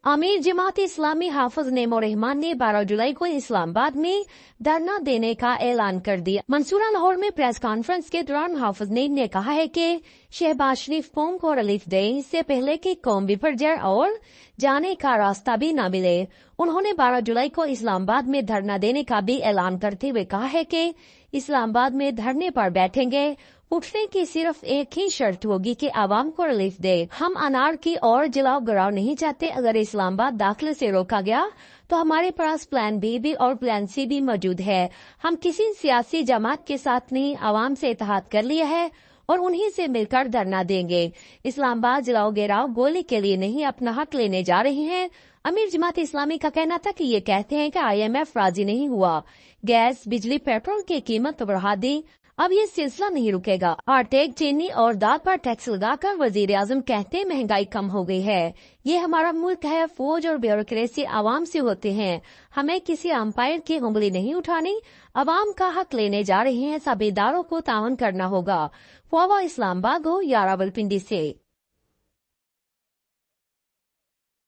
आमिर जमात इस्लामी हाफिज Nemo Rahman ने 12 जुलाई को इस्लामाबाद में धरना देने का ऐलान कर दिया। मंसूरा लाहौर में प्रेस कॉन्फ्रेंस के दौरान हाफिज नेम ने कहा है कि शहबाज शरीफ कौम को रिलीफ दे इससे पहले कि कौम बिफर जाए और जाने का रास्ता भी न मिले। उन्होंने 12 जुलाई को इस्लामाबाद में धरना देने का भी ऐलान करते हुए कहा है कि इस्लामाबाद में धरने पर बैठेंगे, उठने की सिर्फ एक ही शर्त होगी कि आवाम को रिलीफ दे। हम अनारकी और जलाओ गिराव नहीं चाहते। अगर इस्लामाबाद दाखिले से रोका गया तो हमारे पास प्लान बी भी और प्लान सी भी मौजूद है। हम किसी सियासी जमात के साथ नहीं, आवाम से इत्तेहाद कर लिया है और उन्हीं से मिलकर धरना देंगे। इस्लामाबाद जलाओ गिराव गोली के लिए नहीं, अपना हक लेने जा रहे हैं। अमीर जमात इस्लामी का कहना था कि ये कहते हैं कि IMF राजी नहीं हुआ, गैस बिजली पेट्रोल की कीमत बढ़ा दी, अब ये सिलसिला नहीं रुकेगा। आटे, चीनी और दाल पर टैक्स लगाकर वजीर आजम कहते महंगाई कम हो गई है। ये हमारा मुल्क है, फौज और ब्यूरोक्रेसी आवाम से होते हैं, हमें किसी अंपायर की उंगली नहीं उठानी। आवाम का हक लेने जा रहे हैं, सब इदारों को तावन करना होगा। फवावा इस्लामाबाद हो या रावलपिंडी से।